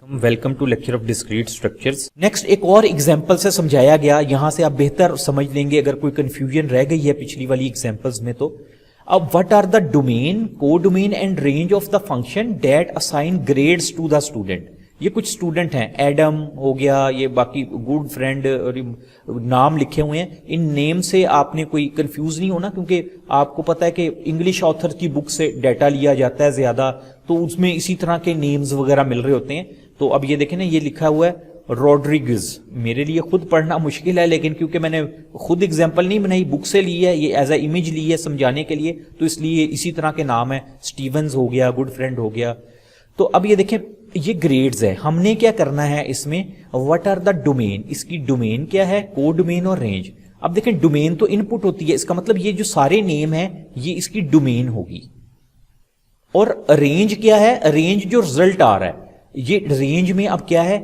Welcome to lecture of discrete structures. Next एक और example से समझाया गया, यहां से आप बेहतर समझ लेंगे अगर कोई कंफ्यूजन रह गई है पिछली वाली एग्जांपल्स में। तो अब what are the domain, codomain and range of the function that assign grades to the student. ये कुछ स्टूडेंट हैं, एडम हो गया, ये बाकी गुड फ्रेंड और नाम लिखे हुए हैं। इन नेम से आपने कोई कंफ्यूज नहीं होना, क्योंकि आपको पता है कि इंग्लिश ऑथर की बुक से डाटा लिया जाता है ज्यादा, तो उसमें इसी तरह के नेम्स वगैरह मिल रहे होते हैं। तो अब ये देखें ना, ये लिखा हुआ है रॉड्रिगेज। मेरे लिए खुद पढ़ना मुश्किल है, लेकिन क्योंकि मैंने खुद एग्जाम्पल नहीं बनाई, बुक से ली है, ये एज ए इमेज ली है समझाने के लिए, तो इसलिए इसी तरह के नाम है। स्टीवंस हो गया, गुड फ्रेंड हो गया। तो अब ये देखें, ये ग्रेड्स है। हमने क्या करना है इसमें, व्हाट आर द डोमेन, इसकी डोमेन क्या है, कोडोमेन और रेंज। अब देखें, डोमेन तो इनपुट होती है, इसका मतलब ये जो सारे नेम है ये इसकी डोमेन होगी। और रेंज क्या है, रेंज जो रिजल्ट आ रहा है, ये रेंज में अब क्या है,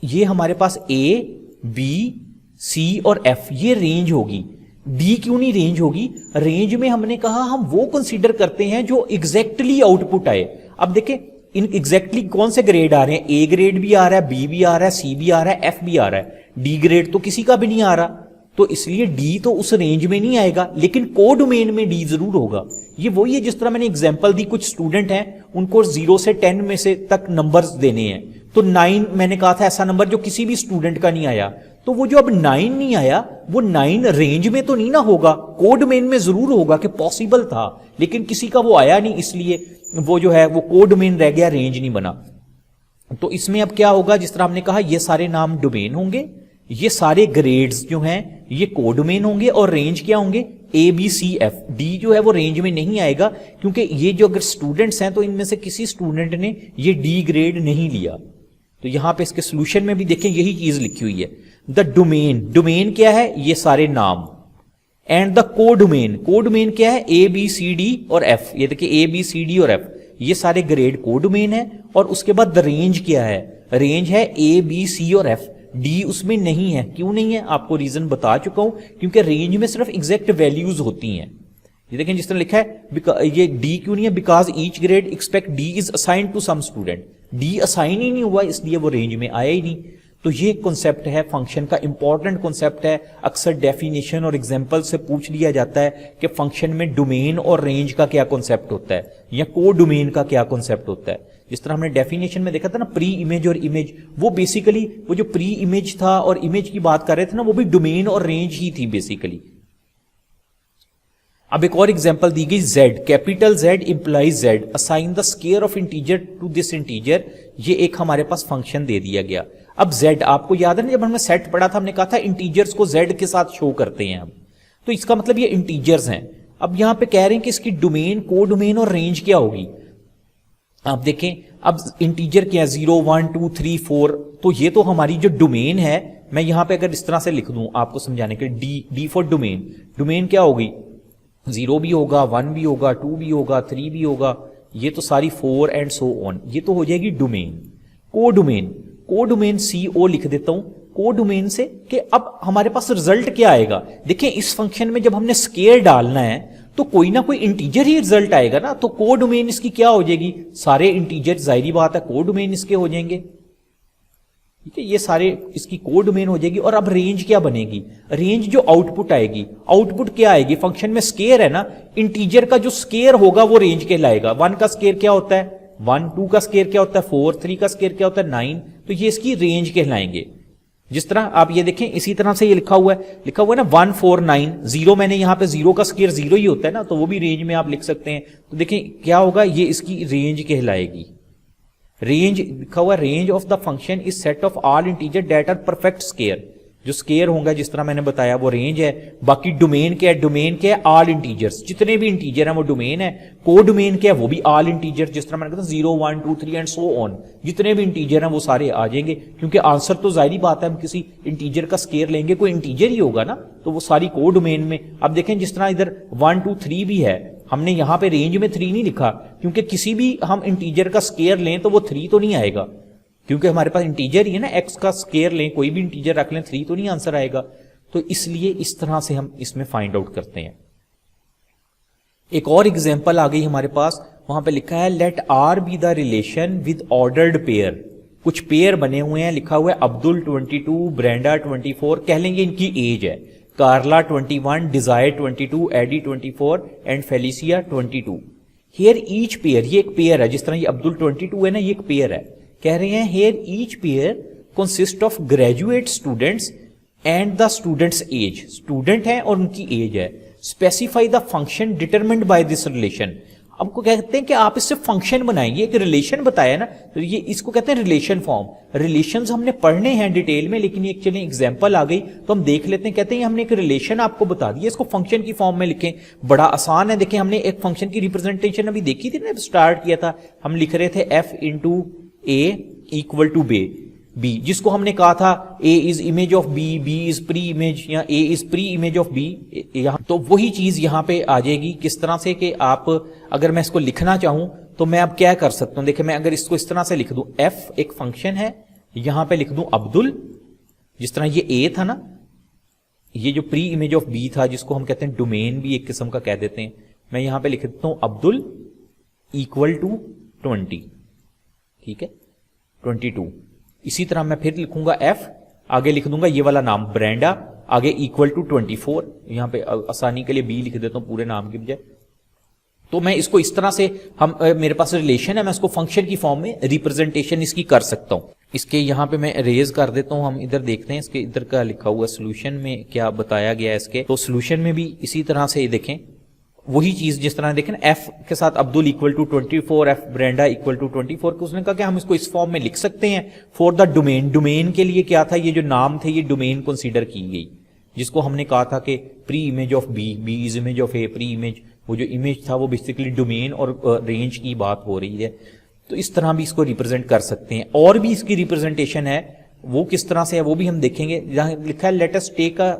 ये हमारे पास ए, बी, सी और एफ, ये रेंज होगी। डी क्यों नहीं रेंज होगी? रेंज में हमने कहा हम वो कंसीडर करते हैं जो एग्जैक्टली आउटपुट आए। अब देखें, इन एग्जैक्टली कौन से ग्रेड आ रहे हैं, ए ग्रेड भी आ रहा है, बी भी आ रहा है, सी भी आ रहा है, एफ भी आ रहा है। डी ग्रेड तो किसी का भी नहीं आ रहा, तो इसलिए डी तो उस रेंज में नहीं आएगा, लेकिन कोडोमेन में डी जरूर होगा। ये वही है जिस तरह मैंने एग्जांपल दी, कुछ स्टूडेंट हैं उनको 0 से 10 में से तक नंबर्स देने हैं, तो 9 मैंने कहा था ऐसा नंबर जो किसी भी स्टूडेंट का नहीं आया। तो वो जो अब 9 नहीं आया, वो 9 रेंज में तो नहीं ना होगा, कोडोमेन में जरूर होगा कि पॉसिबल था, लेकिन किसी का वो आया नहीं, इसलिए वो जो है वो कोडोमेन रह गया, रेंज नहीं बना। तो इसमें अब क्या होगा, जिस तरह हमने कहा ये सारे नाम डोमेन होंगे, ये सारे ग्रेड्स जो हैं ये कोडोमेन होंगे, और रेंज क्या होंगे, A B C F. D जो है वो रेंज में नहीं आएगा, क्योंकि ये जो अगर स्टूडेंट्स हैं तो इनमें से किसी स्टूडेंट ने ये डी ग्रेड नहीं लिया। तो यहां पे इसके सोल्यूशन में भी देखें यही चीज लिखी हुई है। द डोमेन, डोमेन क्या है, ये सारे नाम, एंड द कोडोमेन, कोडोमेन क्या है, ए बी सी डी और एफ। ये देखिए ए बी सी डी और एफ, ये सारे ग्रेड कोडोमेन है। और उसके बाद द रेंज क्या है, रेंज है ए बी सी और एफ। डी उसमें नहीं है, क्यों नहीं है आपको रीजन बता चुका हूं, क्योंकि रेंज में सिर्फ एग्जैक्ट वैल्यूज होती हैं। ये देखें जिस तरह लिखा है, ये डी क्यों नहीं है, because each grade except D is assigned to some student. D assign ही नहीं हुआ, इसलिए वो रेंज में आया ही नहीं। तो ये कॉन्सेप्ट है फंक्शन का, इंपॉर्टेंट कॉन्सेप्ट है। अक्सर डेफिनेशन और एग्जांपल से पूछ लिया जाता है कि फंक्शन में डोमेन और रेंज का क्या कॉन्सेप्ट होता है, या कोडोमेन का क्या कॉन्सेप्ट होता है। जिस तरह हमने डेफिनेशन में देखा था ना, प्री इमेज और इमेज, वो बेसिकली वो जो प्री इमेज था और इमेज की बात कर रहे थे ना, वो भी डोमेन और रेंज ही थी बेसिकली। अब एक और एग्जांपल दी गई, z, capital Z implies Z, assign the square of integer to this integer. ये एक हमारे पास फंक्शन दे दिया गया। अब z, आपको याद है ना जब हमने सेट पढ़ा था, हमने कहा था इंटीजर्स को z के साथ शो करते हैं हम, तो इसका मतलब ये इंटीजर्स हैं। अब यहां पे कह रहे हैं कि इसकी डोमेन, कोडोमेन और रेंज क्या होगी। आप देखें, अब इंटीजर क्या है, 0 1 2 3 4, तो ये तो हमारी जो डोमेन है, मैं यहां पे अगर इस तरह से लिख दूं आपको समझाने के लिए, डी फॉर डोमेन, डोमेन क्या होगी, 0 भी होगा, 1 भी होगा, 2 भी होगा, 3 भी होगा, ये तो सारी 4 एंड सो ऑन, ये तो हो जाएगी डोमेन। कोडोमेन, कोडोमेन CO लिख देता हूं, कोडोमेन से कि अब हमारे पास रिजल्ट क्या आएगा। देखिए इस फंक्शन में जब हमने स्केयर डालना है तो कोई ना कोई इंटीजर ही रिजल्ट आएगा ना, तो कोडोमेन इसकी क्या हो जाएगी, सारे इंटीजर, जाहिर बात है कोडोमेन इसके हो जाएंगे। ठीक है, ये सारे इसकी कोडोमेन हो जाएगी। और अब रेंज क्या बनेगी, रेंज जो आउटपुट आएगी, आउटपुट क्या आएगी, फंक्शन में स्केयर है ना, इंटीजर का जो स्केयर होगा वो रेंज कहलाएगा। 1 का स्केयर क्या होता है 1, 2 का स्केयर क्या होता है 4, 3 का स्केयर क्या होता है 9, तो ये इसकी रेंज कहलाएंगे। जिस तरह आप ये देखें, इसी तरह से ये लिखा हुआ है ना 1 4 9, 0 मैंने यहां पे 0 का स्केयर 0 ही होता है ना, तो वो भी रेंज में आप लिख सकते हैं। तो देखें क्या होगा, ये इसकी रेंज कहलाएगी। रेंज लिखा हुआ, range of the function is set of all integer that are perfect square. जो स्केयर होगा जिस तरह मैंने बताया वो रेंज है। बाकी डोमेन क्या है, डोमेन क्या है, ऑल इंटीजर्स, जितने भी इंटीजर हैं वो डोमेन है। कोडोमेन क्या है, वो भी ऑल इंटीजर, जिस तरह मैंने कहा 0 1 2 3 एंड सो ऑन, जितने भी इंटीजर हैं वो सारे आ जाएंगे, क्योंकि आंसर तो जाहिर बात है हम किसी इंटीजर का स्केयर लेंगे, कोई इंटीजर ही होगा ना, तो वो सारी कोडोमेन में। अब देखें जिस तरह इधर 1 2 3 भी है, हमने यहां पे रेंज में 3 नहीं लिखा, क्योंकि किसी भी हम इंटीजर का स्केयर लें तो वो 3 तो नहीं आएगा, क्योंकि हमारे पास इंटीजर ही है ना, x का स्केयर लें, कोई भी इंटीजर रख लें, 3 तो नहीं आंसर आएगा। तो इसलिए इस तरह से हम इसमें फाइंड आउट करते हैं। एक और एग्जांपल आ गई हमारे पास, वहां पे लिखा है let R be the relation with ordered pair, कुछ पेयर बने हुए हैं, लिखा हुआ है अब्दुल 22, ब्रेंडा 24, कह लेंगे इनकी एज है, Carla 21, Desiree 22, Eddie 24 and Felicia 22। Here each pair, ये एक पेयर है, जिस तरह ये अब्दुल 22 है ना, ये एक पेयर है। कह रहे हैं here each pair consist of graduate students and the students age, student है और उनकी एज है। Specify the function determined by this relation, आपको कहते हैं कि आप इससे फंक्शन बनाएंगे, एक रिलेशन बताया ना, तो ये इसको कहते हैं रिलेशन फॉर्म। रिलेशंस हमने पढ़ने हैं डिटेल में, लेकिन एक चलिए एग्जांपल आ गई तो हम देख लेते हैं। कहते हैं हमने एक रिलेशन आपको बता दिया, इसको फंक्शन की फॉर्म में लिखें, बड़ा आसान है। देखें हमने एक फंक्शन की रिप्रेजेंटेशन अभी देखी थी ना, स्टार्ट किया था, हम लिख रहे थे f into a equal to b, जिसको हमने कहा था a is image of b, b is pre image, या a is pre image of b। यहां तो वही चीज यहां पे आ जाएगी। किस तरह से कि आप अगर मैं इसको लिखना चाहूं तो मैं अब क्या कर सकता हूं, देखिए मैं अगर इसको इस तरह से लिख दूं, f एक फंक्शन है, यहां पे लिख दूं अब्दुल, जिस तरह ये a था ना, ये जो प्री इमेज ऑफ b था, जिसको हम कहते हैं डोमेन भी एक किस्म का कह देते हैं, मैं यहां पे लिख देता हूं अब्दुल इक्वल टू 20, ठीक है 22। इसी तरह मैं फिर लिखूंगा f, आगे लिख दूंगा ये वाला नाम ब्रेंडा, आगे इक्वल टू 24, यहां पे आसानी के लिए b लिख देता हूं पूरे नाम की बजाय। तो मैं इसको इस तरह से मेरे पास रिलेशन है, मैं इसको फंक्शन की फॉर्म में रिप्रेजेंटेशन इसकी कर सकता हूं। इसके यहां पे मैं रेज कर देता हूं, हम इधर देखते हैं इसके इधर का लिखा हुआ सोल्यूशन में क्या बताया गया है इसके। तो सोल्यूशन में भी इसी तरह से देखें, वही चीज जिस तरह देखें ना, f के साथ Abdul equal to 24, f Brenda equal to 24, उसने कहा कि हम इसको इस फॉर्म में लिख सकते हैं फॉर द डोमेन। डोमेन के लिए क्या था, ये जो नाम थे ये डोमेन कंसीडर की गई, जिसको हमने कहा था कि pre image of b, b is image of a, pre image, वो जो इमेज था वो बेसिकली डोमेन और रेंज की बात हो रही है। तो इस तरह भी इसको रिप्रेजेंट कर सकते हैं। और भी इसकी रिप्रेजेंटेशन है, वो किस तरह से है वो भी हम देखेंगे। जहां लिखा है let us take a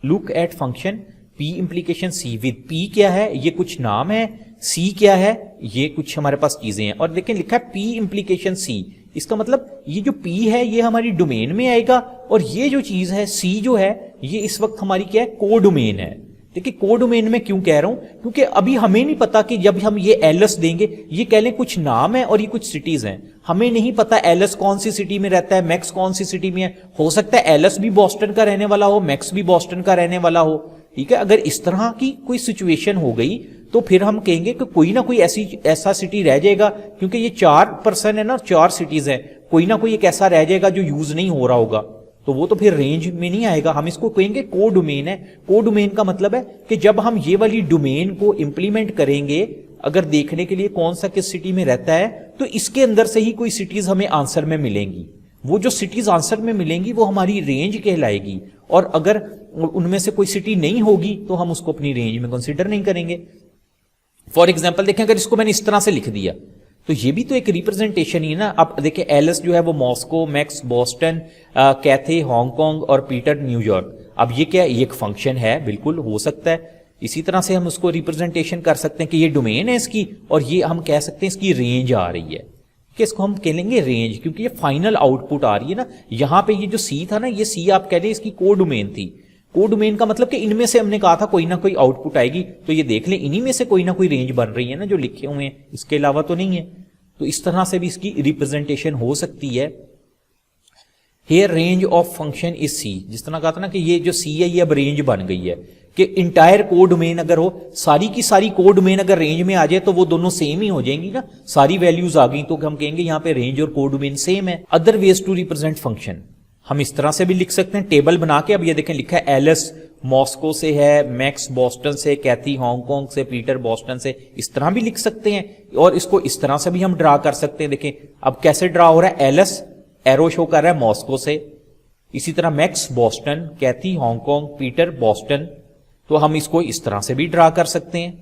look at function P implication C with P क्या है, ये कुछ नाम है, C क्या है, ये कुछ हमारे पास चीजें हैं। और लेकिन लिखा है P इंप्लीकेशन C, इसका मतलब ये जो P है ये हमारी डोमेन में आएगा, और ये जो चीज है C जो है ये इस वक्त हमारी क्या है, को डोमेन है। देखिए को डोमेन में क्यों कह रहा हूं, क्योंकि अभी हमें नहीं पता कि जब हम ये एलएस देंगे, ये कह लें कुछ नाम है और ये कुछ सिटीज हैं, हमें नहीं पता एलएस कौन सी सिटी में रहता है, मैक्स कौन सी सिटी में है। हो सकता है एलएस भी बॉस्टन का रहने वाला हो, मैक्स भी बॉस्टन का रहने वाला हो, ठीक है। अगर इस तरह की कोई सिचुएशन हो गई तो फिर हम कहेंगे कि कोई ना कोई ऐसा सिटी रह जाएगा, क्योंकि ये 4 पर्सन है ना, 4 सिटीज है, कोई ना कोई एक ऐसा रह जाएगा जो यूज नहीं हो रहा होगा, तो वो तो फिर रेंज में नहीं आएगा। हम इसको कहेंगे को डोमेन है। को डोमेन का मतलब है कि जब हम ये वाली डोमेन को इंप्लीमेंट करेंगे, अगर देखने के लिए कौन सा किस सिटी में रहता है, तो इसके अंदर से ही कोई सिटीज हमें आंसर में मिलेंगी। वो जो सिटीज आंसर में मिलेंगी वो हमारी रेंज कहलाएगी, और अगर उनमें से कोई सिटी नहीं होगी तो हम उसको अपनी रेंज में कंसीडर नहीं करेंगे। फॉर एग्जाम्पल देखें, अगर इसको मैंने इस तरह से लिख दिया तो ये भी तो एक रिप्रेजेंटेशन ही है ना। अब देखिए एलएस जो है वो Moscow, max Boston, Cathay Hong Kong और पीटर न्यूयॉर्क। अब ये क्या है, ये एक फंक्शन है, बिल्कुल हो सकता है। इसी तरह से हम उसको रिप्रेजेंटेशन कर सकते हैं कि ये डोमेन है इसकी, और ये हम कह सकते हैं इसकी रेंज आ रही है, कि इसको हम कह लेंगे रेंज, क्योंकि ये फाइनल आउटपुट आ रही है ना। यहां पे ये जो सी था ना, ये सी आप कह रहे इसकी को डोमेन थी। को डोमेन का मतलब कि इनमें से हमने कहा था कोई ना कोई आउटपुट आएगी, तो ये देख लें इन्हीं में से कोई ना कोई रेंज बन रही है ना जो लिखे हुए हैं, इसके अलावा तो नहीं है। तो इस तरह से भी इसकी रिप्रेजेंटेशन हो सकती है। Here range of function is C, जिस तरह कहा था ना कि ये जो सी है ये अब रेंज बन गई है, कि इंटायर को डोमेन अगर हो, सारी की सारी को डोमेन अगर रेंज में आ जाए तो वो दोनों सेम ही हो जाएंगी ना, सारी वैल्यूज आ गई तो हम कहेंगे यहाँ पे रेंज और को डोमेन सेम है। Other ways to represent function, हम इस तरह से भी लिख सकते हैं टेबल बना के। अब ये देखें लिखा है एलएस मॉस्को से है, मैक्स बॉस्टन से, कैथी हांगकांग से, पीटर बॉस्टन से, इस तरह भी लिख सकते हैं। और इसको इस तरह से भी हम ड्रा कर सकते हैं। देखें अब कैसे ड्रा हो रहा है, एलएस एरो शो कर रहा है मॉस्को से, इसी तरह मैक्स बॉस्टन, कैथी हांगकांग, पीटर बॉस्टन, तो हम इसको इस तरह से भी ड्रा कर सकते हैं।